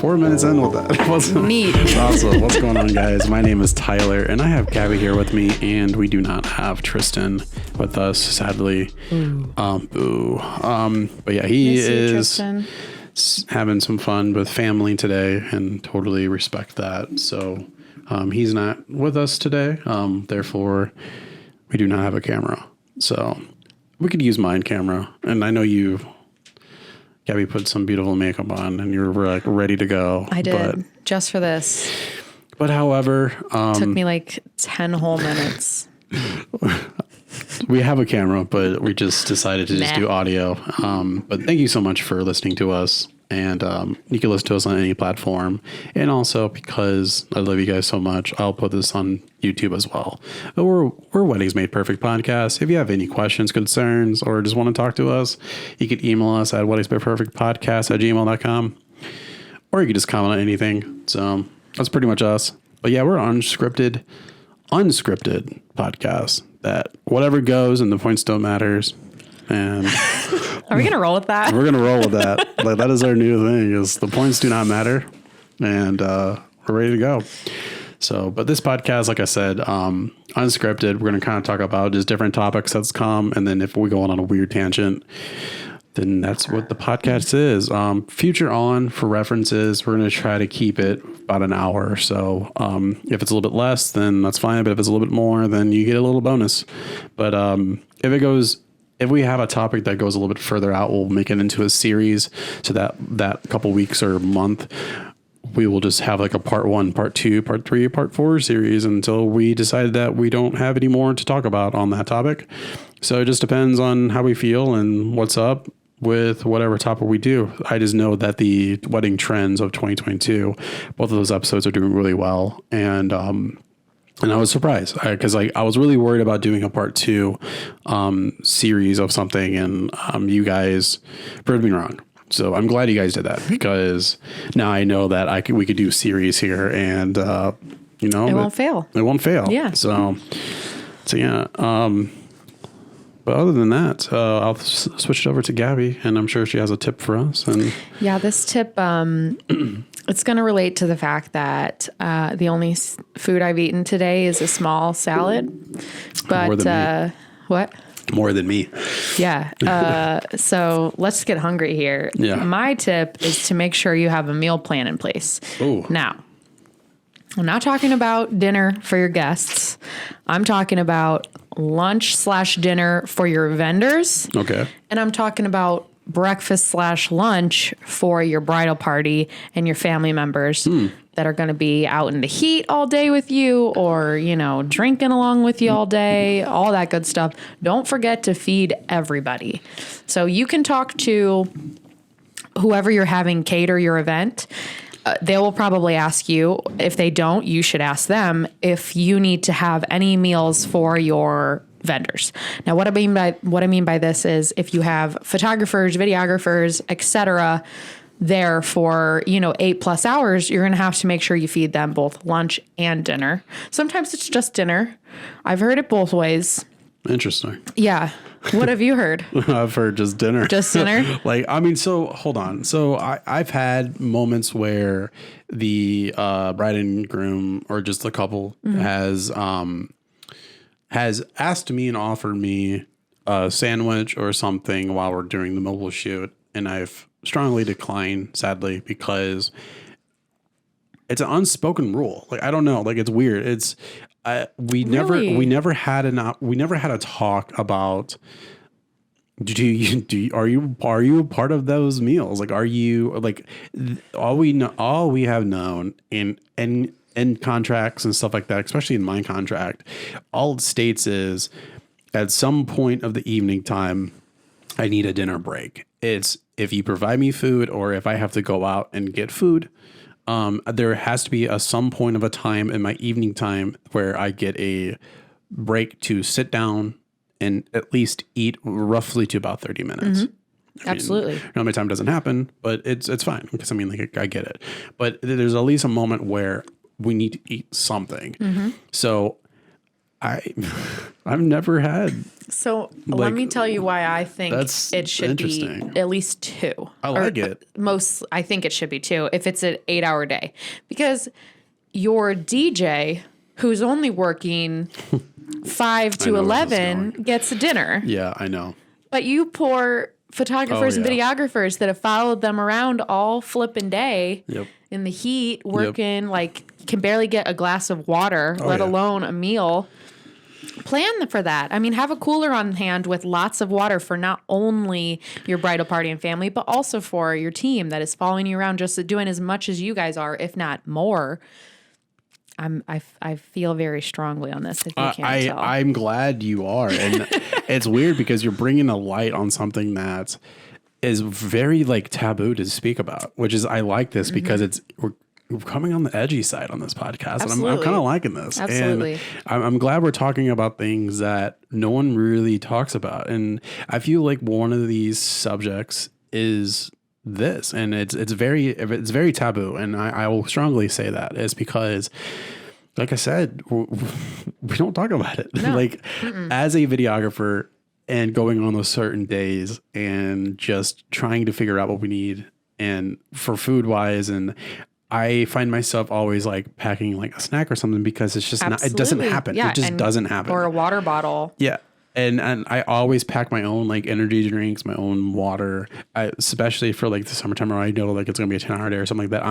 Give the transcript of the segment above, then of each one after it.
4 minutes in with that. Neat. Awesome. What's going on, guys? My name is Tyler, and I have Gabby here with me, and we do not have Tristan with us, sadly. Boo. But yeah, he is having some fun with family today, and totally respect that. So he's not with us today. Therefore, we do not have a camera. So we could use mine camera, and I know Gabby put some beautiful makeup on and you're like ready to go. I did, just for this. But however, took me like 10 whole minutes. We have a camera, but we just decided to just do audio. But thank you so much for listening to us. And you can listen to us on any platform. And also, because I love you guys so much, I'll put this on YouTube as well. But we're Weddings Made Perfect podcast. If you have any questions, concerns, or just want to talk to us, you can email us at weddingsmadeperfectpodcast@gmail.com. Or you can just comment on anything. So that's pretty much us. But yeah, we're unscripted podcast that whatever goes and the points don't matters. And are we gonna roll with that? We're gonna roll with that. Like that is our new thing: is the points do not matter, and we're ready to go. So, but this podcast, like I said, unscripted. We're gonna kind of talk about just different topics that's come, and then if we go on a weird tangent, then that's what the podcast is. Future on for references, we're gonna try to keep it about an hour or so. If it's a little bit less, then that's fine. But if it's a little bit more, then you get a little bonus. But if we have a topic that goes a little bit further out, we'll make it into a series. So that couple weeks or month, we will just have like a part 1, part 2, part 3, part 4 series until we decide that we don't have any more to talk about on that topic. So it just depends on how we feel and what's up with whatever topic we do. I just know that the wedding trends of 2022, both of those episodes are doing really well. And I was surprised because I was really worried about doing a part 2 series of something, and you guys proved me wrong. So I'm glad you guys did that, because now I know that we could do series here, and it won't fail. It won't fail. Yeah. So yeah. But other than that, I'll switch it over to Gabby, and I'm sure she has a tip for us. And yeah, this tip, it's going to relate to the fact that the only food I've eaten today is a small salad. But more than me. What? More than me. Yeah. So let's get hungry here. Yeah. My tip is to make sure you have a meal plan in place. Ooh. Now, I'm not talking about dinner for your guests. I'm talking about lunch/dinner for your vendors. Okay. And I'm talking about breakfast/lunch for your bridal party and your family members that are going to be out in the heat all day with you, or, drinking along with you all day, all that good stuff. Don't forget to feed everybody. So you can talk to whoever you're having cater your event. They will probably ask you. If they don't, you should ask them if you need to have any meals for your vendors. Now, what I mean by this is if you have photographers, videographers, etc., there for 8+ hours, you're going to have to make sure you feed them both lunch and dinner. Sometimes it's just dinner. I've heard it both ways. Interesting. Yeah. What have you heard? I've heard just dinner. Just dinner? So hold on. So I've had moments where the bride and groom, or just the couple, has asked me and offered me a sandwich or something while we're doing the mobile shoot. And I've strongly declined, sadly, because it's an unspoken rule. Like, I don't know. Like, it's weird. It's, we never had a talk about, are you a part of those meals? Like, are you like, all we have known in contracts and stuff like that, especially in my contract, all it states is at some point of the evening time, I need a dinner break. It's if you provide me food, or if I have to go out and get food, there has to be some point of a time in my evening time where I get a break to sit down and at least eat roughly to about 30 minutes. Mm-hmm. Absolutely. My time doesn't happen, but it's fine, because I get it. But there's at least a moment where we need to eat something. Mm-hmm. So I've never had. So let me tell you why I think That's it should be interesting. at least 2. I like it. I think it should be 2 if it's an 8-hour day, because your DJ who's only working 5 to know where this is 11 gets a dinner. Yeah, I know. But you poor photographers and yeah. videographers that have followed them around all flipping day Yep. in the heat, working like can barely get a glass of water, let yeah. alone a meal. Plan for that. I mean, have a cooler on hand with lots of water for not only your bridal party and family, but also for your team that is following you around, just doing as much as you guys are, if not more. I feel very strongly on this. If you can't tell, I'm glad you are, and it's weird because you're bringing a light on something that is very like taboo to speak about. Which is I like this because we're coming on the edgy side on this podcast, and I'm kind of liking this. Absolutely. And I'm glad we're talking about things that no one really talks about, and I feel like one of these subjects is this, and it's very taboo, and I will strongly say that is because, like I said, we don't talk about it. No. Like as a videographer and going on those certain days and just trying to figure out what we need and for food wise, and I find myself always like packing like a snack or something because it's just not, it doesn't happen. Yeah, it just doesn't happen. Or a water bottle. Yeah. And I always pack my own like energy drinks, my own water, especially for like the summertime where I know like it's gonna be a 10-hour day or something like that.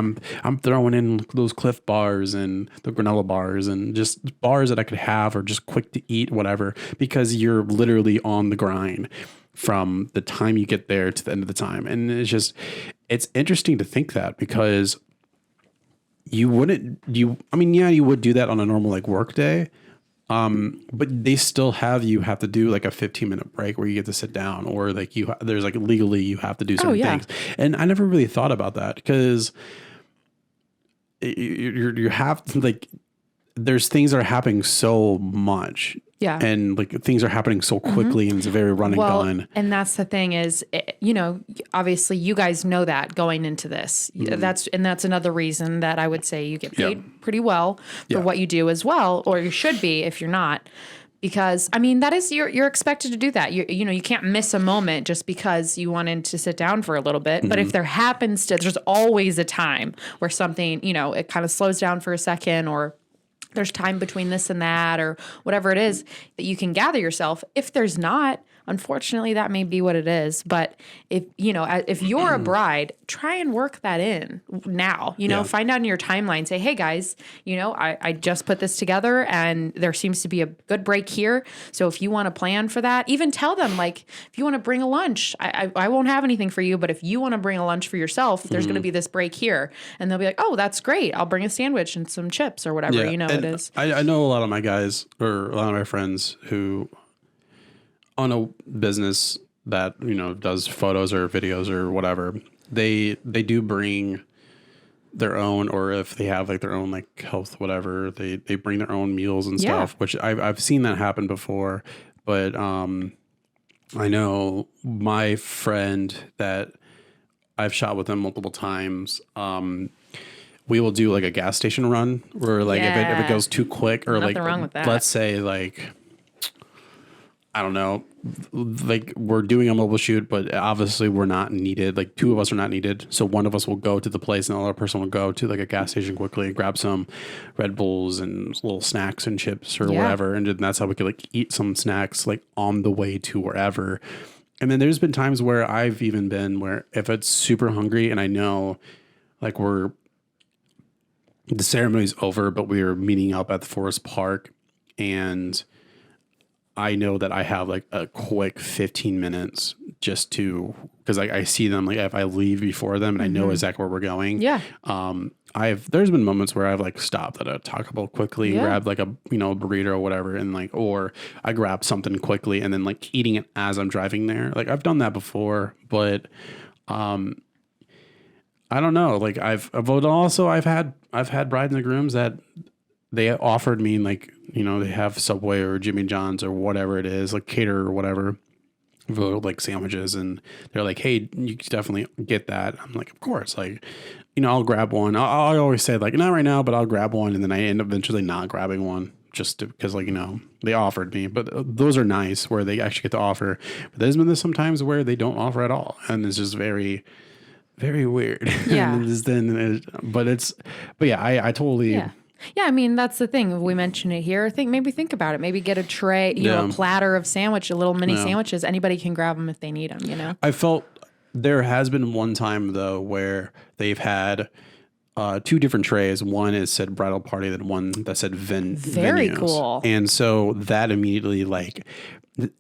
I'm throwing in those Cliff bars and the granola bars and just bars that I could have or just quick to eat, whatever, because you're literally on the grind from the time you get there to the end of the time. And it's interesting to think that because you would do that on a normal like work day. But they still have to do like a 15-minute break where you get to sit down, or like there's like legally you have to do certain things. And I never really thought about that because you have to, like, there's things that are happening so much. Yeah. And like things are happening so quickly and it's a very run and gun. And that's the thing is, obviously you guys know that going into this. That's another reason that I would say you get paid pretty well for what you do as well, or you should be if you're not. Because I mean, that is you're expected to do that. You can't miss a moment just because you wanted to sit down for a little bit. But if there's always a time where something, it kind of slows down for a second, or there's time between this and that, or whatever it is that you can gather yourself. If there's not, unfortunately, that may be what it is. But if you're a bride, try and work that in now. Find out in your timeline. Say, hey guys, I just put this together, and there seems to be a good break here. So if you want to plan for that, even tell them, like, if you want to bring a lunch, I won't have anything for you, but if you want to bring a lunch for yourself, there's going to be this break here, and they'll be like, oh, that's great. I'll bring a sandwich and some chips or whatever. It is. I know a lot of my guys or a lot of my friends who own a business that, does photos or videos or whatever. They do bring their own, or if they have like their own like health, whatever, they bring their own meals and stuff, which I've seen that happen before. But I know my friend that I've shot with him multiple times. We will do like a gas station run where like if it goes too quick, or nothing wrong with that. Let's say like, I don't know, like we're doing a mobile shoot, but obviously we're not needed. Like 2 of us are not needed. So one of us will go to the place and the other person will go to like a gas station quickly and grab some Red Bulls and little snacks and chips or whatever. And that's how we could like eat some snacks like on the way to wherever. And then there's been times where I've even been where if it's super hungry and I know like the ceremony's over, but we are meeting up at the Forest Park, and I know that I have like a quick 15 minutes just to, because I see them, like if I leave before them and I know exactly where we're going. Yeah. There's been moments where I've like stopped at a Taco Bell quickly, grabbed like a, burrito or whatever. And like, or I grab something quickly and then like eating it as I'm driving there. Like I've done that before, but, I don't know. Like I've had brides and grooms that they offered me like, they have Subway or Jimmy John's or whatever it is, like cater or whatever, for like sandwiches. And they're like, hey, you can definitely get that. I'm like, of course, like, I'll grab one. I always say like, not right now, but I'll grab one. And then I end up eventually not grabbing one just because like, they offered me, but those are nice where they actually get to offer. But there's been sometimes where they don't offer at all. And it's just very, very weird. Yeah. But yeah, I totally. Yeah. Yeah, I mean, that's the thing. If we mention it here, maybe think about it. Maybe get a tray, a platter of sandwich, a little mini sandwiches. Anybody can grab them if they need them, I felt there has been one time, though, where they've had two different trays. One is said bridal party, then one that said Very venues. Cool. And so that immediately, like,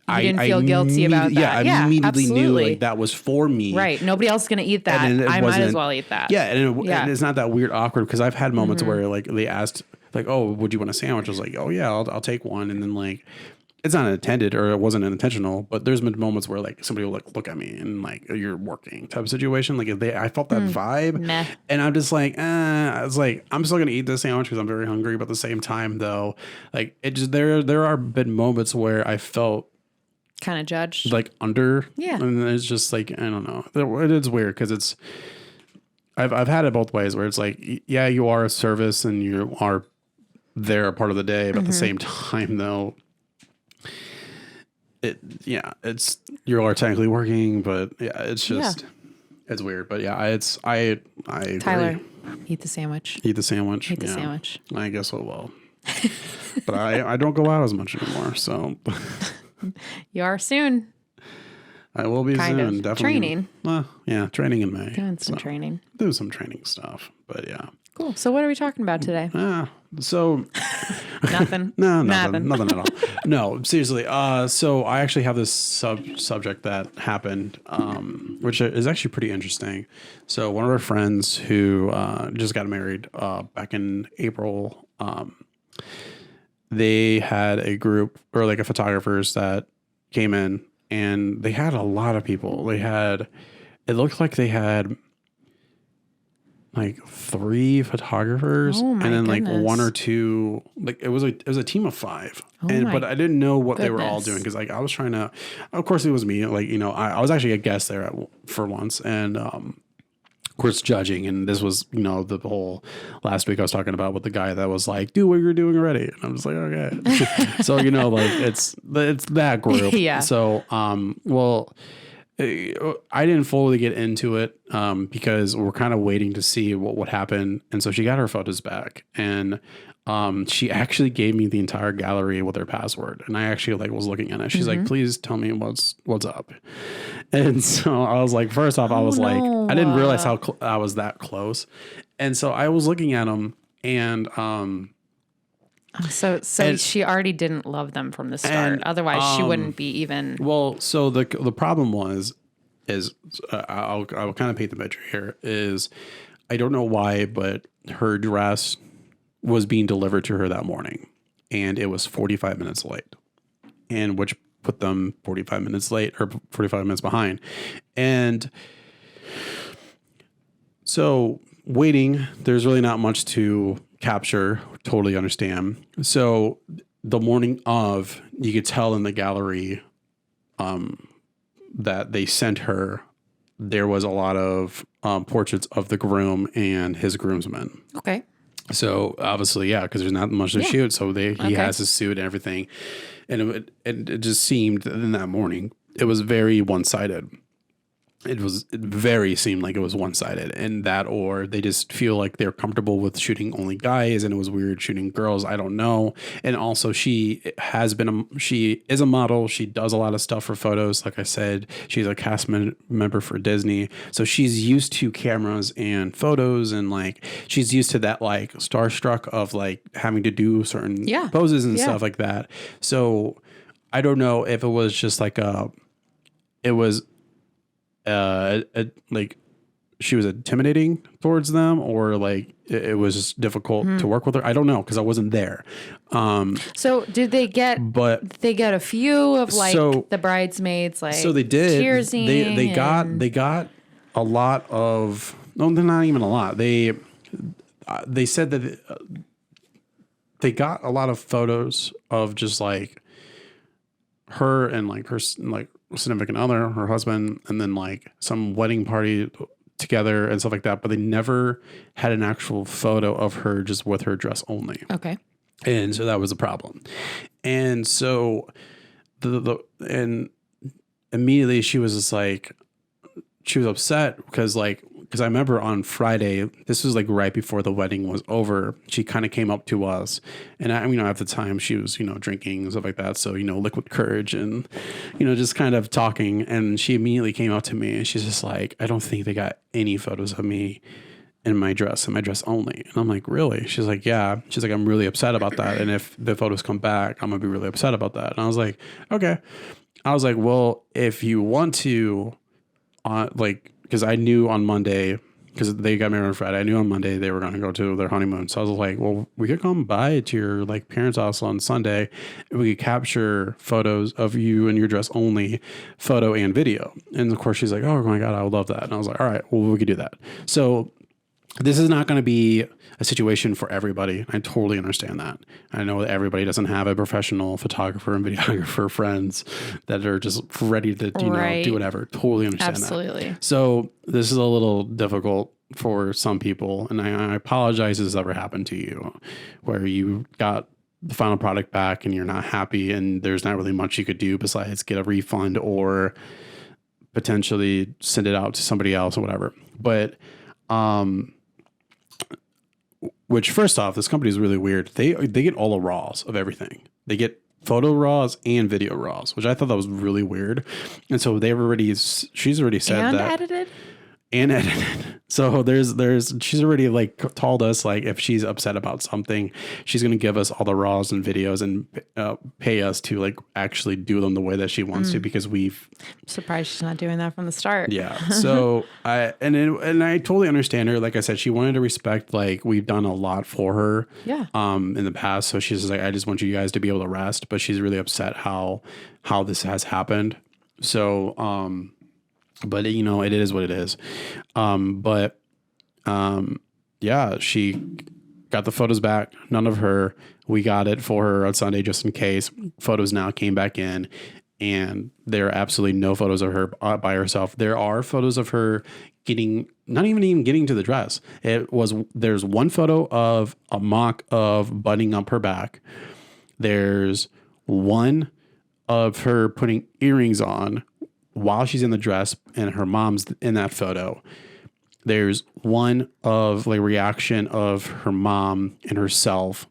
I didn't feel guilty about that. Yeah, I immediately absolutely. knew like that was for me. Right. Nobody else is going to eat that. I might as well eat that. Yeah. And it's not that weird, awkward, because I've had moments where like they asked, like, oh, would you want a sandwich? I was like, oh, yeah, I'll take one. And then like, it's not intended or it wasn't intentional, but there's been moments where like somebody will like look at me and like, you're working type of situation. Like I felt that vibe. Meh. And I'm just like, I was like, I'm still going to eat this sandwich because I'm very hungry. But at the same time, though, like it just, there are been moments where I felt kind of judged, like under. Yeah. And it's just like, I don't know. It is weird because I've had it both ways where it's like, yeah, you are a service and you are there a part of the day. But at the same time, though, it's you are technically working, but yeah, it's just it's weird. But yeah, I Tyler, agree. eat the sandwich. Eat the sandwich. Eat the sandwich. I guess I will. But I don't go out as much anymore, so You are soon. I will be kind soon. of. Definitely. Training. Training in May. Doing some training. Do some training stuff, but yeah. Cool. So what are we talking about today? So Nothing. No, nothing at all. No, seriously. So I actually have this subject that happened, which is actually pretty interesting. So one of our friends who just got married back in April, they had a group or like a photographers that came in, and they had a lot of people. It looked like they had like 3 photographers and then like 1 or 2, like it was a team of 5. But I didn't know what they were all doing. Cause like I was trying to, of course it was me. Like, I was actually a guest there for once. And, of course judging. And this was, the whole last week I was talking about with the guy that was like, do what you're doing already. And I'm just like, okay. So, like it's that group. Yeah. So, I didn't fully get into it because we're kind of waiting to see what would happen. And so she got her photos back, and she actually gave me the entire gallery with her password. And I actually was looking at it. She's like, please tell me what's up. And so I was like, first off, I was like, I didn't realize how I was that close. And so I was looking at them, and So she already didn't love them from the start. Otherwise, she wouldn't be even. Well, so the problem is I'll kind of paint the picture here. Is I don't know why, but her dress was being delivered to her that morning, and it was 45 minutes late, and which put them 45 minutes late or 45 minutes behind, and so waiting. There's really not much to capture. Totally understand. So the morning of, you could tell in the gallery that they sent her, there was a lot of portraits of the groom and his groomsmen. Okay. So obviously, yeah, because there's not much to shoot. So he has his suit and everything. And it just seemed in that morning, it was very one-sided. It seemed like it was one-sided, and that, or they just feel like they're comfortable with shooting only guys, and it was weird shooting girls. I don't know. And also she is a model. She does a lot of stuff for photos. Like I said, she's a cast member for Disney. So she's used to cameras and photos, and like, she's used to that like starstruck of like having to do certain poses and stuff like that. So I don't know if it was just like like she was intimidating towards them, or like it was just difficult to work with her. I don't know, because I wasn't there. So did they get? But they got a few of like the bridesmaids, like so they did. Cheersing. They got a lot of. No, they're not even a lot. They said that they got a lot of photos of just like her and like her like significant other, her husband, and then like some wedding party together and stuff like that. But they never had an actual photo of her just with her dress only. Okay. And so that was a problem. And so and immediately she was just like, she was upset because I remember on Friday, this was like right before the wedding was over, she kind of came up to us, and I, at the time she was, drinking and stuff like that. So, liquid courage and, just kind of talking. And she immediately came up to me and she's just like, I don't think they got any photos of me in my dress and my dress only. And I'm like, really? She's like, yeah. She's like, I'm really upset about that. And if the photos come back, I'm gonna be really upset about that. And I was like, okay. I was like, well, if you want to, because I knew on Monday, because they got married on Friday, I knew on Monday they were going to go to their honeymoon. So I was like, well, we could come by to your parents' house on Sunday and we could capture photos of you in your dress only, photo and video. And of course she's like, oh my God, I would love that. And I was like, all right, well, we could do that. So this is not going to be a situation for everybody. I totally understand that. I know that everybody doesn't have a professional photographer and videographer friends that are just ready to, do whatever. Totally understand that. Absolutely. So this is a little difficult for some people. And I apologize if this ever happened to you, where you got the final product back and you're not happy and there's not really much you could do besides get a refund or potentially send it out to somebody else or whatever. But, which first off, this company is really weird. They get all the raws of everything. They get photo raws and video raws, which I thought that was really weird. And so she's already said and that. Edited? And edited. So she's already told us if she's upset about something, she's going to give us all the raws and videos and pay us to actually do them the way that she wants to, because I'm surprised she's not doing that from the start. Yeah. So I totally understand her. Like I said, she wanted to respect, we've done a lot for her. Yeah. In the past. So she's like, I just want you guys to be able to rest, but she's really upset how this has happened. So, but it is what it is. Yeah, she got the photos back. None of her. We got it for her on Sunday just in case. Photos now came back in, and there are absolutely no photos of her by herself. There are photos of her not even getting to the dress. There's one photo of a mock of buttoning up her back. There's one of her putting earrings on while she's in the dress, and her mom's in that photo. There's one of reaction of her mom and herself.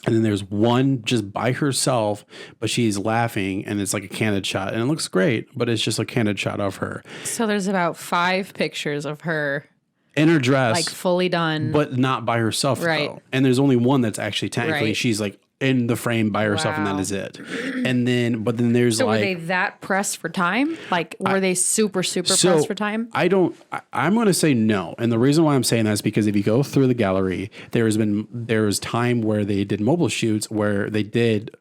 And then there's one just by herself, but she's laughing, and it's a candid shot, and it looks great, but it's just a candid shot of her. So there's about 5 pictures of her in her dress, fully done, but not by herself. Right. Though. And there's only one that's actually technically she's in the frame by herself, and that is it. And then, but then there's were they that pressed for time? Were they super pressed for time? I'm going to say no. And the reason why I'm saying that is because if you go through the gallery, there was time where they did mobile shoots where they did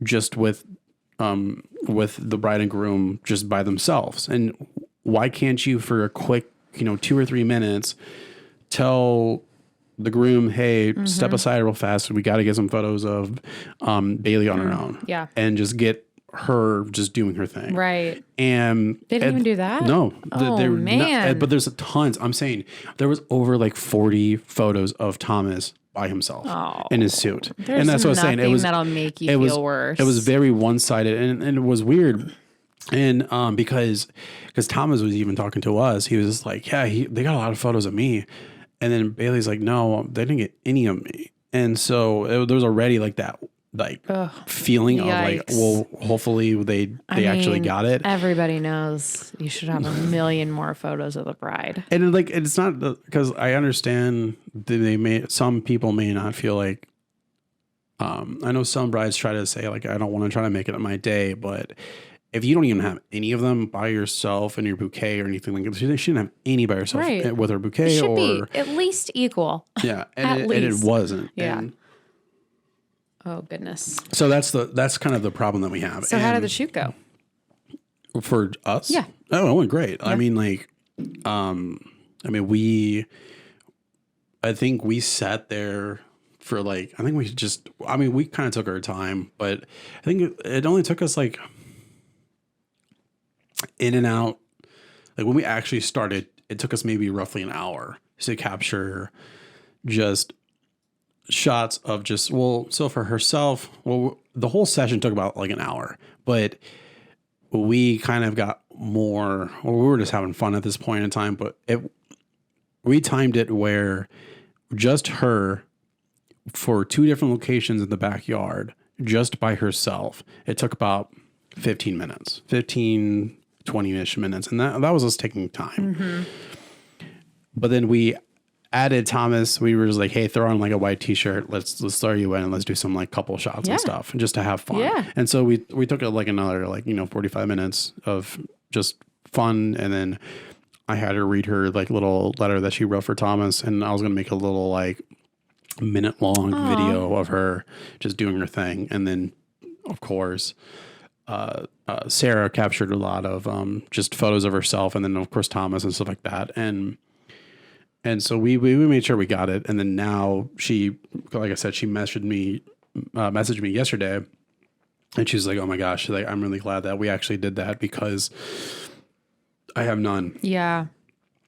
just with the bride and groom just by themselves. And why can't you, for a quick, 2 or 3 minutes, tell the groom, hey, step aside real fast. We got to get some photos of Bailey on her own. Yeah. And just get her just doing her thing. Right. And they didn't even do that? No. Man. But there's tons. I'm saying there was over 40 photos of Thomas by himself in his suit. And that's what I was saying. That'll make you feel worse. It was very one-sided, and it was weird. And because Thomas was even talking to us, he was just like, yeah, they got a lot of photos of me. And then Bailey's like, no, they didn't get any of me. And so there was already that feeling Yikes. of well, hopefully they actually got it. Everybody knows you should have a million more photos of the bride. And it's not because I understand some people may not feel like, I know some brides try to say I don't want to try to make it my day, but if you don't even have any of them by yourself in your bouquet or anything like that, they shouldn't have any by yourself with her bouquet. It should be at least equal. Yeah, and it wasn't. Yeah. And oh goodness. So that's kind of the problem that we have. So how did the shoot go? For us? Yeah. Oh, it went great. Yeah. I think we sat there for we kind of took our time, but I think it only took us in and out. When we actually started, it took us maybe roughly an hour to capture just shots of just, well, so for herself, well, the whole session took about like an hour, but we kind of got more, well, we were just having fun at this point in time, but we timed it where just her for 2 different locations in the backyard, just by herself, it took about 15 minutes, 15, 20-ish minutes. And that was us taking time. Mm-hmm. But then we added Thomas. We were just like, hey, throw on like a white t-shirt. Let's throw you in and let's do some like couple shots and stuff just to have fun. Yeah. And so we took it like another 45 minutes of just fun. And then I had her read her like little letter that she wrote for Thomas. And I was going to make a little like minute-long video of her just doing her thing. And then, of course, Sarah captured a lot of just photos of herself, and then of course Thomas and stuff like that. And so we made sure we got it. And then now she, like I said, she messaged me yesterday, and she's like, "Oh my gosh, like I'm really glad that we actually did that because I have none." Yeah.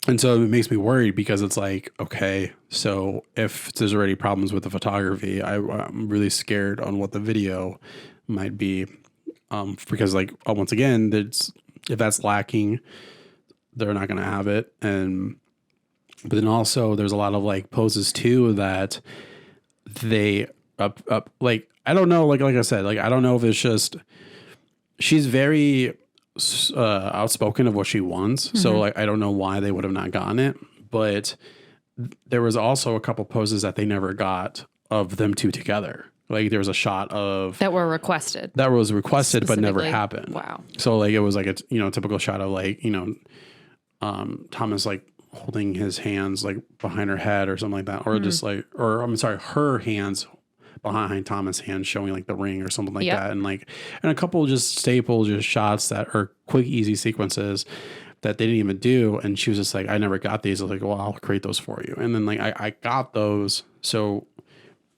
And so it makes me worried because it's like, okay, so if there's already problems with the photography, I'm really scared on what the video might be. Because like, once again, if that's lacking, they're not going to have it. But then also there's a lot of like poses too that they like, I don't know. Like I said, like, I don't know if it's just, she's very outspoken of what she wants. Mm-hmm. So like, I don't know why they would have not gotten it, but there was also a couple poses that they never got of them two together. Like there was a shot of that were requested. That was requested, but never happened. Wow. So like it was like a typical shot of like Thomas like holding his hands like behind her head or something like that, or just like, or I'm sorry, her hands behind Thomas' hands showing like the ring or something like that, and a couple just staple just shots that are quick, easy sequences that they didn't even do. And she was just like, I never got these. I was like, well, I'll create those for you. And then like I got those, so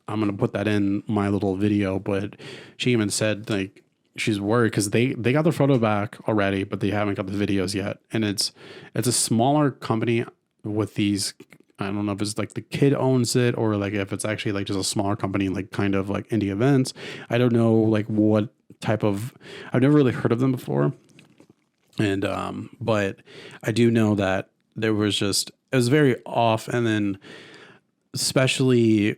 I'm going to put that in my little video. But she even said like she's worried because they got their photo back already, but they haven't got the videos yet. And it's a smaller company with these, I don't know if it's like the kid owns it or like if it's actually like just a smaller company, like kind of like indie events. I don't know like what type of, I've never really heard of them before. And, but I do know that there was just, it was very off. And then especially,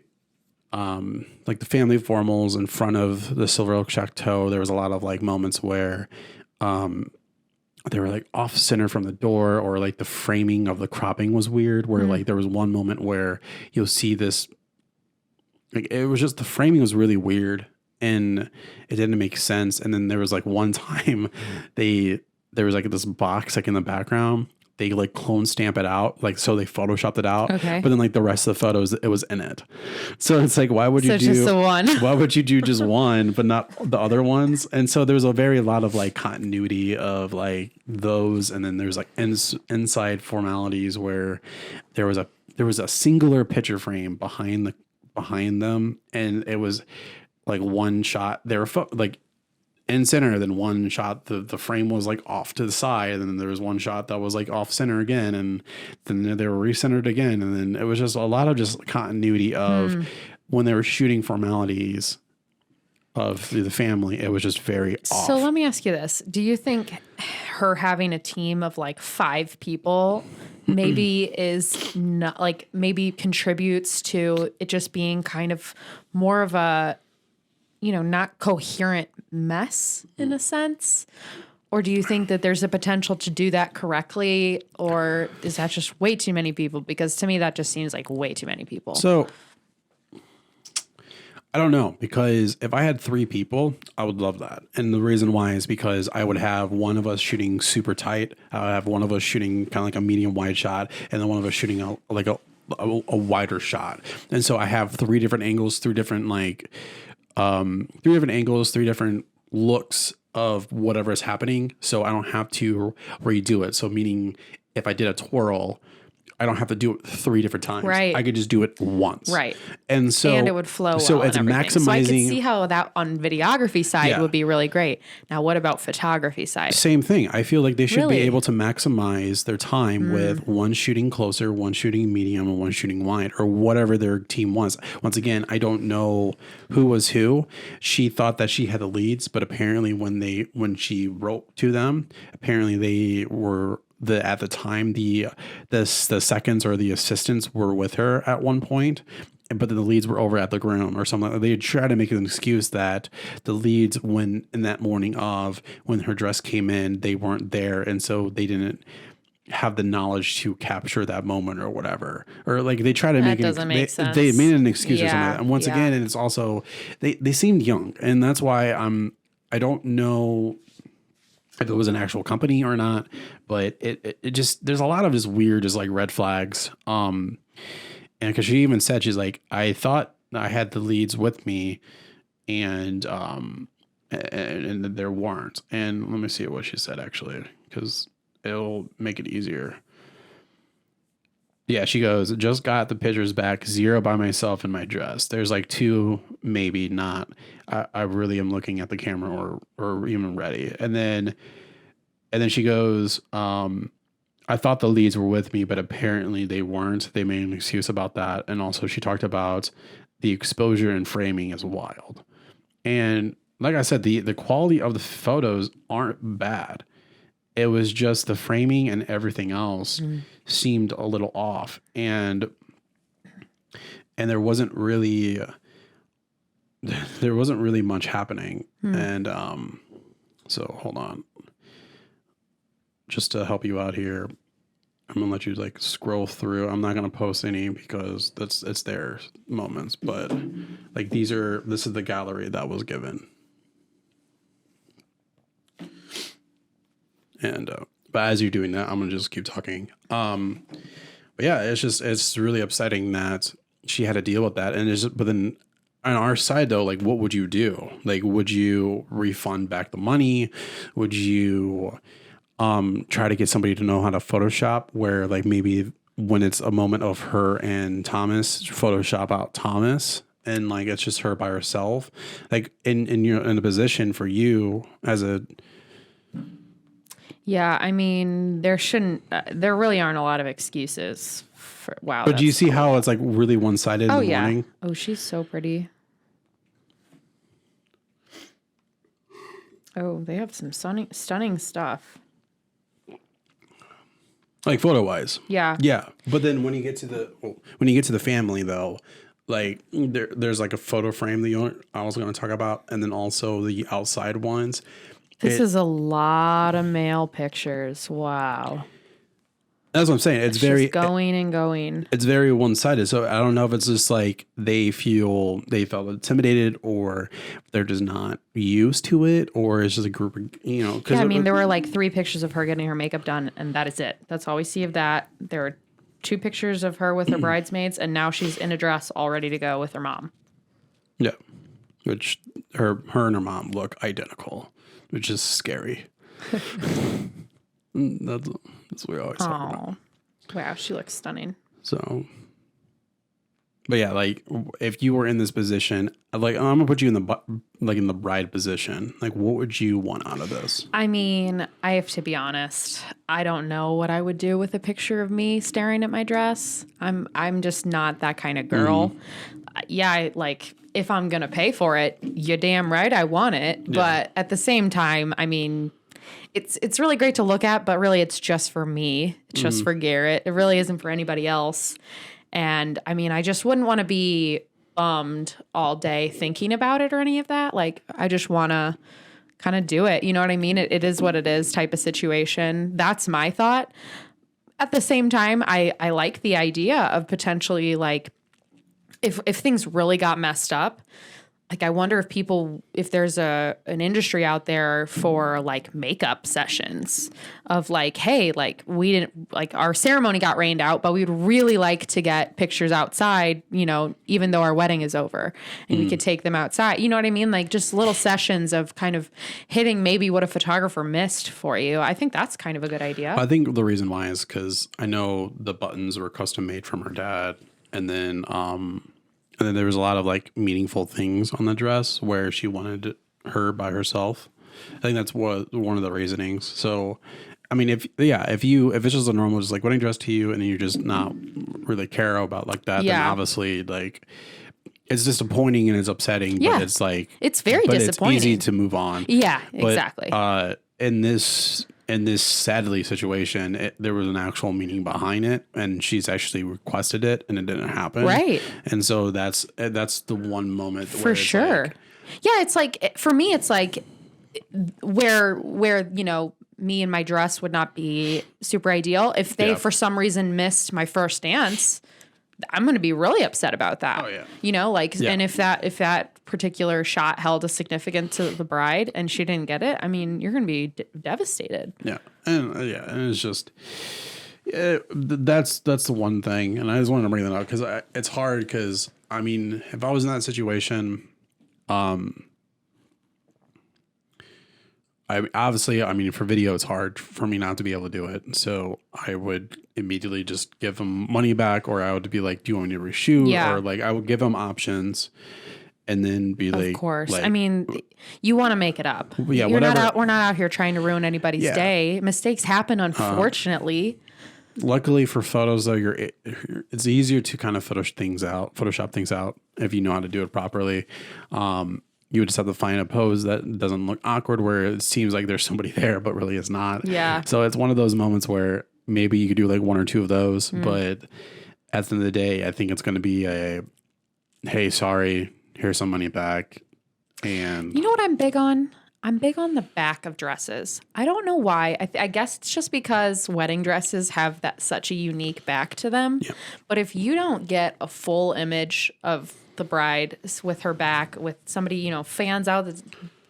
like the family formals in front of the Silver Oak Chateau, there was a lot of like moments where, they were like off center from the door, or like the framing of the cropping was weird, where like there was one moment where you'll see this, like, it was just, the framing was really weird and it didn't make sense. And then there was like one time there was like this box like in the background, they like clone stamp it out, like, so they photoshopped it out. Okay. But then like the rest of the photos, it was in it. So it's like, why would you do just the one? Why would you do just one, but not the other ones? And so there was a lot of like continuity of like those. And then there's like inside formalities where there was a singular picture frame behind them. And it was like one shot. They were like in center, then one shot the frame was like off to the side, and then there was one shot that was like off center again, and then they were recentered again, and then it was just a lot of just continuity of when they were shooting formalities of the family. It was just very off. So let me ask you this: do you think her having a team of like 5 people maybe is not like, maybe contributes to it just being kind of more of a, not coherent mess in a sense? Or do you think that there's a potential to do that correctly? Or is that just way too many people? Because to me, that just seems like way too many people. So I don't know, because if I had 3 people, I would love that. And the reason why is because I would have one of us shooting super tight. I would have one of us shooting kind of like a medium wide shot, and then one of us shooting a wider shot. And so I have 3 different angles, 3 different like, 3 different angles, 3 different looks of whatever is happening. So I don't have to redo it. So meaning if I did a twirl, I don't have to do it 3 different times. Right. I could just do it once. Right. And so And it would flow So well it's and everything. maximizing. So I could see how that on videography side Yeah. would be really great. Now, what about photography side? Same thing. I feel like they should Really? be able to maximize their time with one shooting closer, one shooting medium, and one shooting wide, or whatever their team wants. Once again, I don't know who was who. She thought that she had the leads, but apparently when she wrote to them, apparently they were at the time the seconds or the assistants were with her at one point, but then the leads were over at the groom or something. They try to make an excuse that the leads, when in that morning of when her dress came in, they weren't there, and so they didn't have the knowledge to capture that moment or whatever. Or like they try to make doesn't make sense. They made an excuse or something Yeah, like that. And once yeah. again, and it's also they seemed young, and that's why I don't know if it was an actual company or not, but it just, there's a lot of just weird, just like red flags. And because she even said, she's like, I thought I had the leads with me, and there weren't. And let me see what she said actually, because it'll make it easier. Yeah, she goes, just got the pictures back, 0 by myself in my dress. There's like 2, maybe not. I really am looking at the camera or even ready. And then she goes, I thought the leads were with me, but apparently they weren't. They made an excuse about that. And also she talked about the exposure and framing is wild. And like I said, the quality of the photos aren't bad. It was just the framing and everything else seemed a little off, and there wasn't really much happening. And so hold on, just to help you out here, I'm gonna let you like scroll through. I'm not gonna post any because it's their moments, but like this is the gallery that was given. And but as you're doing that, I'm gonna just keep talking. But yeah, it's really upsetting that she had to deal with that. And but then on our side though, like what would you do? Like, would you refund back the money? Would you try to get somebody to know how to Photoshop, where like maybe when it's a moment of her and Thomas, Photoshop out Thomas, and like it's just her by herself, like in a position for you as a. Yeah, I mean, there really aren't a lot of excuses for, wow. But do you see how it's like really one-sided in the morning? Oh, she's so pretty. Oh, they have some stunning stuff. Like photo-wise. Yeah. Yeah. But then when you get to the family though, like there's like a photo frame that I was going to talk about, and then also the outside ones. This is a lot of male pictures. Wow. That's what I'm saying. It's very just going and going. It's very one-sided. So I don't know if it's just like they felt intimidated, or they're just not used to it, or it's just a group of, yeah, I mean, there were like 3 pictures of her getting her makeup done, and that is it. That's all we see of that. There are 2 pictures of her with her bridesmaids, and now she's in a dress all ready to go with her mom. Yeah. Which her and her mom look identical, which is scary. That's what we always talk about. Wow, she looks stunning. So, but yeah, like if you were in this position, like I'm gonna put you in the bride position. Like, what would you want out of this? I mean, I have to be honest. I don't know what I would do with a picture of me staring at my dress. I'm just not that kind of girl. Yeah, like if I'm gonna pay for it, you're damn right I want it. Yeah. But at the same time, I mean, it's really great to look at, but really it's just for me. It's just for Garrett. It really isn't for anybody else. And I mean, I just wouldn't want to be bummed all day thinking about it or any of that. Like, I just want to kind of do it. You know what I mean? It is what it is type of situation. That's my thought. At the same time, I like the idea of potentially like, if things really got messed up, like, I wonder if there's an industry out there for like makeup sessions of like, hey, like we didn't, like our ceremony got rained out, but we'd really like to get pictures outside, even though our wedding is over, and we could take them outside. You know what I mean? Like just little sessions of kind of hitting maybe what a photographer missed for you. I think that's kind of a good idea. I think the reason why is because I know the buttons were custom made from her dad, and then there was a lot of like meaningful things on the dress where she wanted her by herself. I think that's one of the reasonings. So, I mean, if it's just a normal, just like wedding dress to you, and then you just not really care about like that, then obviously like it's disappointing and it's upsetting. Yeah. But it's like it's very disappointing. It's easy to move on. Yeah, but, exactly. In this sadly situation, there was an actual meaning behind it, and she's actually requested it, and it didn't happen. Right. And so that's the one moment for sure. Yeah, it's like for me, it's like where me and my dress would not be super ideal if they for some reason missed my first dance. I'm going to be really upset about that. Oh yeah. And if that particular shot held a significance to the bride and she didn't get it, I mean, you're going to be devastated. Yeah. And it's just, that's the one thing. And I just wanted to bring that up because it's hard because, I mean, if I was in that situation, I mean, for video, it's hard for me not to be able to do it. So I would immediately just give them money back, or I would be like, do you want me to reshoot? Yeah. Or like, I would give them options and then be like, of course. I mean, you want to make it up. Yeah. We're not out here trying to ruin anybody's day. Mistakes happen, unfortunately. Luckily for photos though, it's easier to kind of Photoshop things out if you know how to do it properly. You would just have to find a pose that doesn't look awkward where it seems like there's somebody there, but really it's not. Yeah. So it's one of those moments where maybe you could do like one or two of those, but at the end of the day, I think it's going to be hey, sorry, here's some money back. And you know what I'm big on? I'm big on the back of dresses. I don't know why. I guess it's just because wedding dresses have such a unique back to them. Yeah. But if you don't get a full image of the bride with her back, with somebody, fans out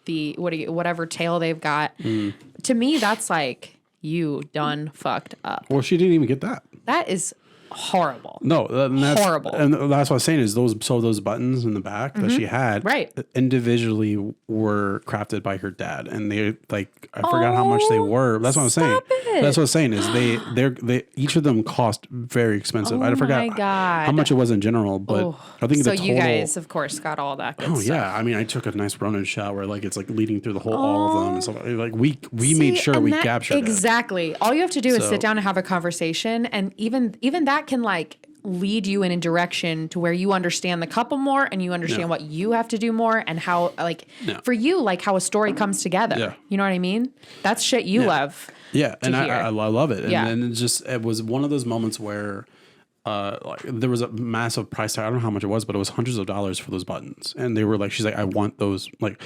whatever tail they've got, to me, that's like you done fucked up. Well, she didn't even get that. That is horrible. No, that's horrible. And that's what I was saying is those buttons in the back that she had individually were crafted by her dad, and they like I forgot how much they were. That's what I'm saying. That's what I'm saying is they each of them cost very expensive. I forgot how much it was in general, but I think so. The total, you guys, of course, got all that. Good stuff. Yeah, I mean, I took a nice Ronin shot where like it's like leading through the whole all of them, and so like we made sure we captured exactly. All you have to do is sit down and have a conversation, and even that can like lead you in a direction to where you understand the couple more and you understand what you have to do more and how for you like how a story comes together. Yeah. You know what I mean? That's shit you love. Yeah, and I love it. And then it was one of those moments where like there was a massive price tag. I don't know how much it was, but it was hundreds of dollars for those buttons. And they were like, she's like, I want those. Like,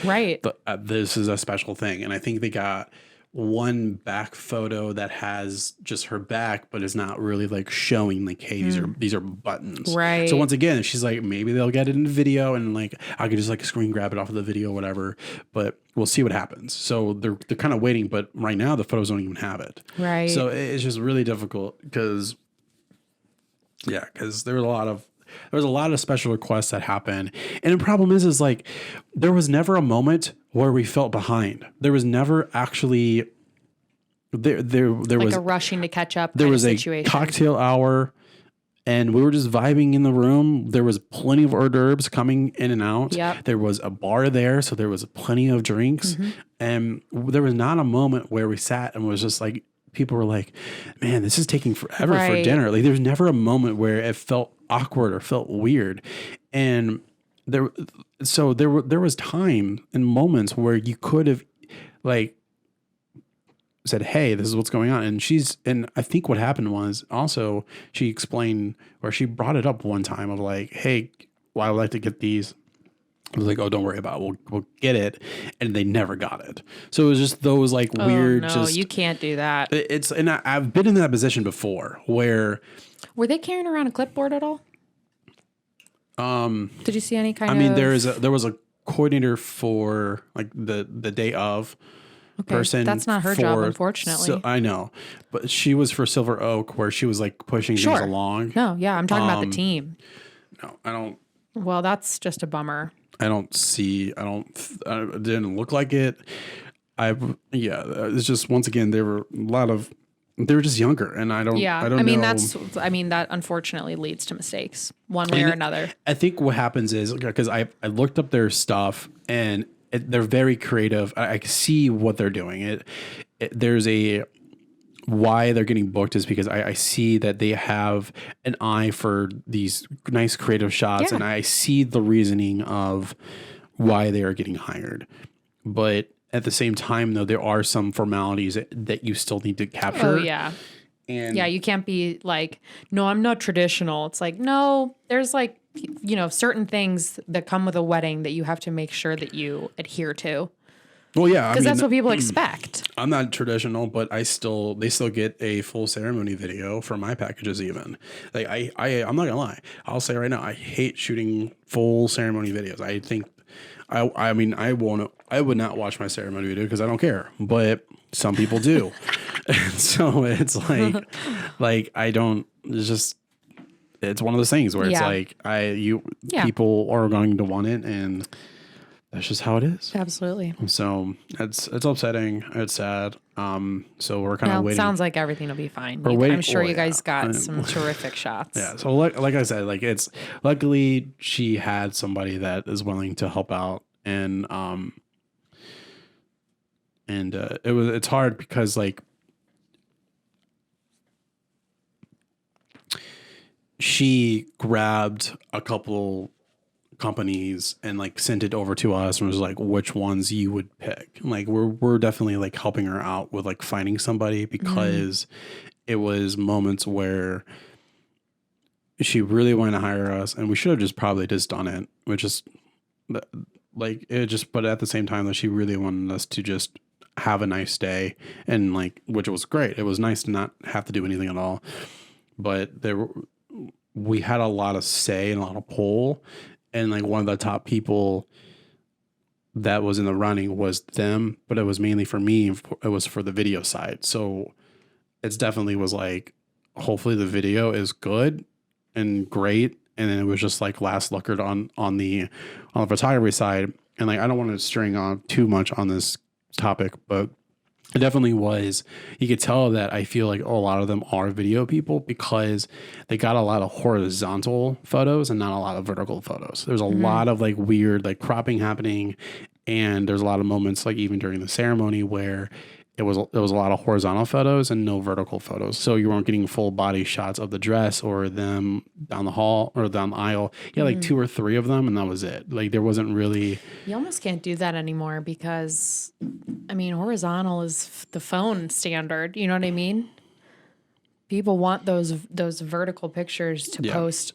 this is a special thing. And I think they got one back photo that has just her back, but is not really like showing like, hey, these are buttons. Right. So once again, she's like, maybe they'll get it in video and like I could just like screen grab it off of the video, whatever. But we'll see what happens. So they're kind of waiting, but right now the photos don't even have it. Right. So it's just really difficult because there was a lot of special requests that happened. And the problem is like, there was never a moment where we felt behind. There was never actually, there was a rushing to catch up. There was a cocktail hour and we were just vibing in the room. There was plenty of hors d'oeuvres coming in and out. Yep. There was a bar there. So there was plenty of drinks. And there was not a moment where we sat and was just like, people were like, man, this is taking forever for dinner. Like there's never a moment where it felt awkward or felt weird. And there was time and moments where you could have like said, hey, this is what's going on. And I think what happened was also she explained, or she brought it up one time of like, hey, well, I would like to get these. I was like, oh, don't worry about it. We'll get it. And they never got it. So it was just those like weird. No, you can't do that. And I've been in that position before where. Were they carrying around a clipboard at all? Did you see any kind of? I mean, there was a coordinator for like the day of person. That's not her job, unfortunately. So, I know, but she was for Silver Oak, where she was like pushing things along. No, yeah, I'm talking about the team. No, I don't. Well, that's just a bummer. I don't see. It didn't look like it. It's just, once again, there were a lot of. They were just younger, and I don't. Yeah, I don't know. that unfortunately leads to mistakes one way or another. I think what happens is, because I looked up their stuff, and they're very creative. I see what they're doing. There's a why they're getting booked is because I see that they have an eye for these nice creative shots, and I see the reasoning of why they are getting hired. But at the same time, though, there are some formalities that you still need to capture. Oh, yeah. And yeah, you can't be like, no, I'm not traditional. It's like, no, there's like, certain things that come with a wedding that you have to make sure that you adhere to. Well, yeah, because that's what people expect. I'm not traditional, but they still get a full ceremony video for my packages. Even like I'm not gonna lie, I'll say right now, I hate shooting full ceremony videos. I think I would not watch my ceremony video because I don't care, but some people do. And so it's like I don't. It's just, it's one of those things where it's like people are going to want it, and that's just how it is. Absolutely. So it's upsetting. It's sad. So we're kind of waiting. Sounds like everything will be fine. I'm sure you guys got some terrific shots. Yeah. So like I said, like, it's luckily she had somebody that is willing to help out, and it's hard because like she grabbed a couple companies and like sent it over to us and was like, which ones you would pick. Like we're definitely like helping her out with like finding somebody, because it was moments where she really wanted to hire us, and we should have just probably just done it, which is like it just, but at the same time that she really wanted us to just have a nice day, and like, which was great. It was nice to not have to do anything at all, but we had a lot of say and a lot of pull. And like one of the top people that was in the running was them, but it was mainly for me. It was for the video side. So it's definitely was like, hopefully the video is good and great. And then it was just like last luckered on the photography side. And like, I don't want to string on too much on this topic, but it definitely was. You could tell that I feel like a lot of them are video people, because they got a lot of horizontal photos and not a lot of vertical photos. There's a lot of like weird like cropping happening, and there's a lot of moments like even during the ceremony where there was a lot of horizontal photos and no vertical photos. So you weren't getting full body shots of the dress or them down the hall or down the aisle. Yeah, like 2 or 3 of them, and that was it. Like there wasn't really. You almost can't do that anymore because, I mean, horizontal is the phone standard. You know what I mean? People want those vertical pictures to post,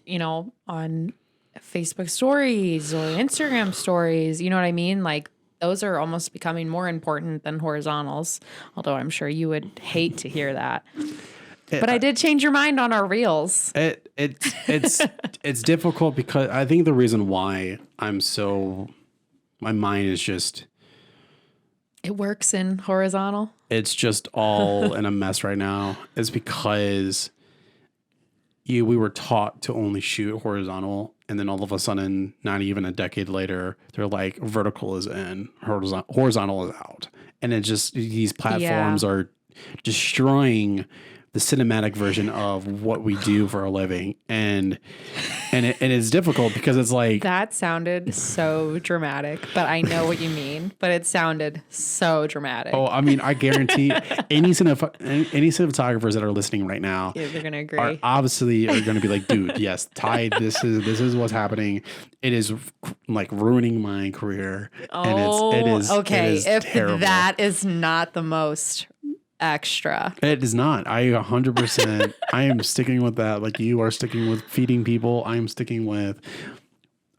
on Facebook stories or Instagram stories. You know what I mean? Like, those are almost becoming more important than horizontals, although I'm sure you would hate to hear that. But I did change your mind on our reels. It's difficult because I think the reason why my mind is just. It works in horizontal. It's just all in a mess right now. It's because we were taught to only shoot horizontal, and then all of a sudden, not even a decade later, they're like, vertical is in, horizontal is out. And it just, these platforms are destroying the cinematic version of what we do for a living. And it is difficult because it's like. That sounded so dramatic, but I know what you mean. But it sounded so dramatic. Oh, I mean, I guarantee any cinematographers that are listening right now, they're going to agree. Are going to be like, dude, yes, Ty, this is what's happening. It is like ruining my career. Oh, and it is okay. It is if terrible. That is not the most extra. It is not. I 100%. I am sticking with that. Like you are sticking with feeding people. I am sticking with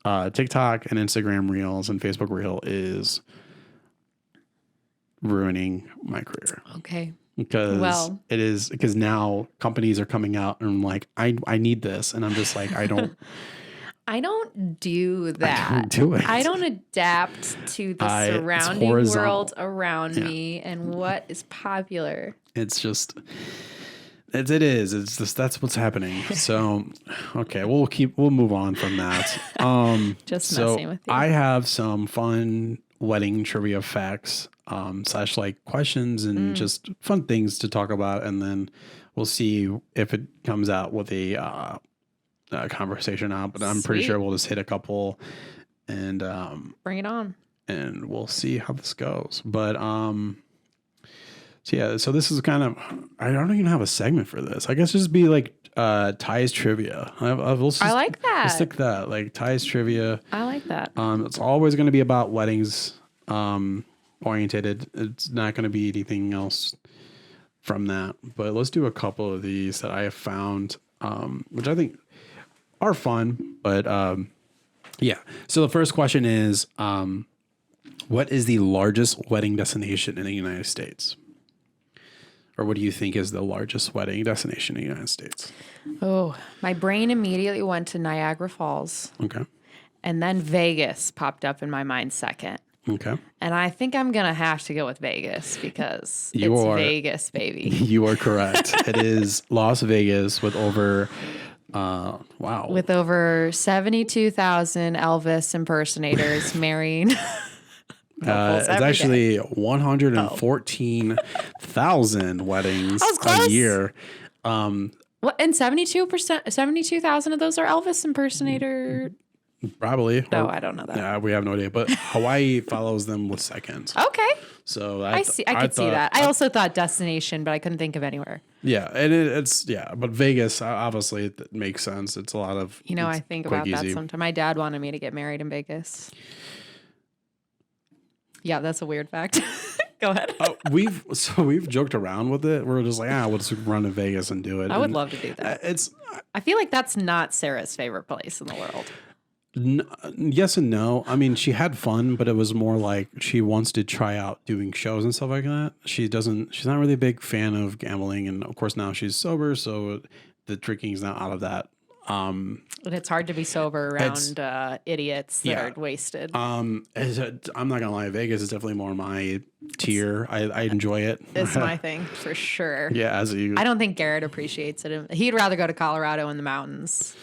TikTok and Instagram Reels, and Facebook Reel is ruining my career. Okay. Because now companies are coming out and I'm like, I need this, and I'm just like, I don't. I don't do that. don't do it. I don't adapt to the it's surrounding horizontal. world around me and what is popular. It's just, it is. It's just, that's what's happening. So, okay, we'll move on from that. Just so messing with you. I have some fun wedding trivia facts, / like questions and just fun things to talk about. And then we'll see if it comes out with a conversation out, but I'm pretty Sweet. sure we'll just hit a couple and, Bring it on. and we'll see how this goes. But, so yeah, so this is kind of, I don't even have a segment for this. I guess just be like Ty's trivia. I like that. We'll stick that, like Ty's trivia. I like that. It's always going to be about weddings oriented. It's not going to be anything else from that. But let's do a couple of these that I have found, which I think are fun. But yeah, so the first question is, what is the largest wedding destination in the United States? Or what do you think is the largest wedding destination in the United States? Oh, my brain immediately went to Niagara Falls. Okay. And then Vegas popped up in my mind second. Okay. And I think I'm going to have to go with Vegas because You it's are- Vegas, baby. You are correct. It is Las Vegas with over, wow. With over 72,000 Elvis impersonators marrying couples It's every day. actually 114,000 weddings was a close. year. What, and 72,000 of those are Elvis impersonator. Probably. No, I don't know that. Yeah, we have no idea. But Hawaii follows them with seconds. Okay. So I see. I could see that. I also thought destination, but I couldn't think of anywhere. Yeah, and it's but Vegas obviously it makes sense. It's a lot of I think quick, about that easy. sometimes. My dad wanted me to get married in Vegas. Yeah, that's a weird fact. Go ahead. We've joked around with it. We're just like, we'll just run to Vegas and do it. I would love to do that. I feel like that's not Sarah's favorite place in the world. Yes and no. I mean, she had fun, but it was more like she wants to try out doing shows and stuff like that. She's not really a big fan of gambling. And of course now she's sober. So the drinking is not out of that. And it's hard to be sober around idiots that are wasted. I'm not gonna lie, Vegas is definitely more my tier. I enjoy it. It's my thing for sure. Yeah, I don't think Garrett appreciates it. He'd rather go to Colorado in the mountains.